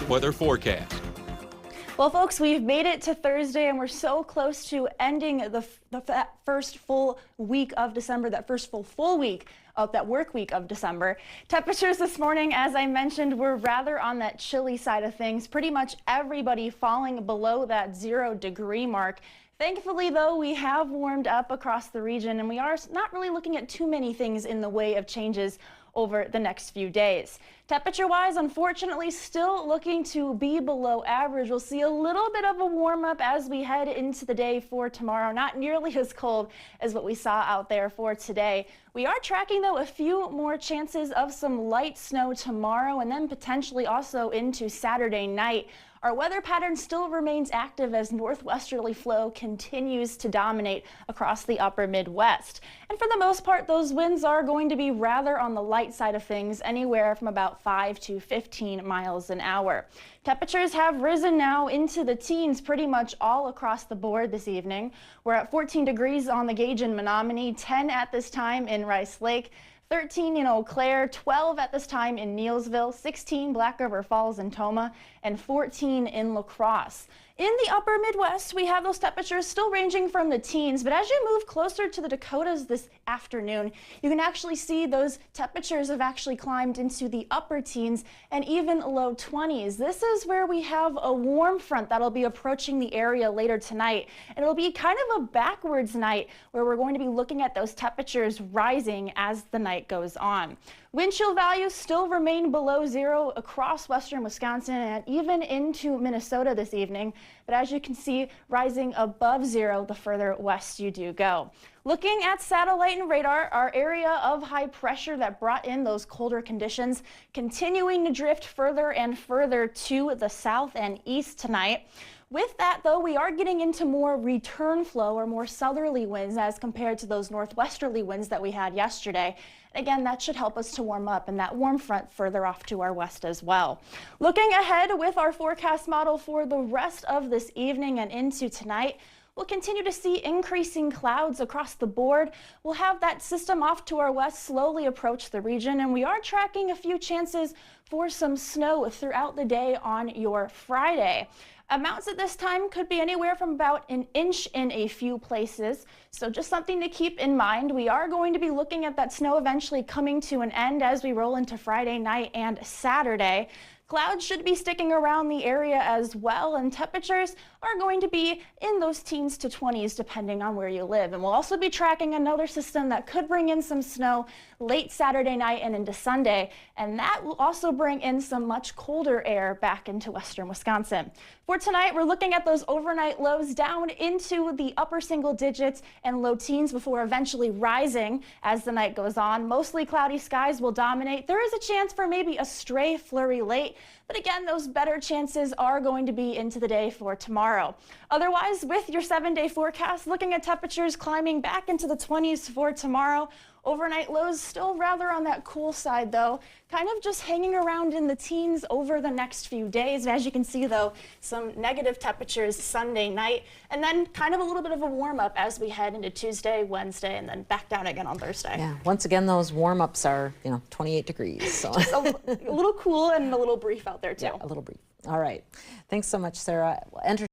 weather forecast. Well, folks, we've made it to Thursday, and we're so close to ending that first full week of December, that first full week of that work week of December. Temperatures this morning, as I mentioned, were rather on that chilly side of things. Pretty much everybody falling below that 0-degree mark. Thankfully, though, we have warmed up across the region, and we are not really looking at too many things in the way of changes over the next few days. Temperature-wise, unfortunately, still looking to be below average. We'll see a little bit of a warm-up as we head into the day for tomorrow. Not nearly as cold as what we saw out there for today. We are tracking, though, a few more chances of some light snow tomorrow and then potentially also into Saturday night. Our weather pattern still remains active as northwesterly flow continues to dominate across the upper Midwest. And for the most part, those winds are going to be rather on the light side of things, anywhere from about 5 to 15 miles an hour. Temperatures have risen now into the teens pretty much all across the board this evening. We're at 14 degrees on the gauge in Menominee, 10 at this time in Rice Lake, 13 in Eau Claire, 12 at this time in Neillsville, 16 Black River Falls and Tomah, and 14 in La Crosse. In the upper Midwest, we have those temperatures still ranging from the teens, but as you move closer to the Dakotas this afternoon, you can actually see those temperatures have actually climbed into the upper teens and even low 20s. This is where we have a warm front that'll be approaching the area later tonight, and it'll be kind of a backwards night where we're going to be looking at those temperatures rising as the night goes on. Wind chill values still remain below zero across western Wisconsin and even into Minnesota this evening, but as you can see, rising above zero the further west you do go. Looking at satellite and radar, our area of high pressure that brought in those colder conditions continuing to drift further and further to the south and east tonight. With that, though, we are getting into more return flow or more southerly winds as compared to those northwesterly winds that we had yesterday. Again, that should help us to warm up, and that warm front further off to our west as well. Looking ahead with our forecast model for the rest of this evening and into tonight, we'll continue to see increasing clouds across the board. We'll have that system off to our west slowly approach the region, and we are tracking a few chances for some snow throughout the day on your Friday. Amounts at this time could be anywhere from about an inch in a few places, so just something to keep in mind. We are going to be looking at that snow eventually coming to an end as we roll into Friday night and Saturday. Clouds should be sticking around the area as well, and temperatures are going to be in those teens to 20s depending on where you live. And we'll also be tracking another system that could bring in some snow late Saturday night and into Sunday, and that will also bring in some much colder air back into western Wisconsin. For tonight, we're looking at those overnight lows down into the upper single digits and low teens before eventually rising as the night goes on. Mostly cloudy skies will dominate. There is a chance for maybe a stray flurry late, but again, those better chances are going to be into the day for tomorrow. Otherwise, with your 7-day forecast, looking at temperatures climbing back into the 20s for tomorrow. Overnight lows still rather on that cool side, though, kind of just hanging around in the teens over the next few days. And as you can see, though, some negative temperatures Sunday night, and then kind of a little bit of a warm-up as we head into Tuesday, Wednesday, and then back down again on Thursday. Yeah, once again, those warm-ups are, 28 degrees. So just a little cool and a little brief out there, too. Yeah, a little brief. All right. Thanks so much, Sarah.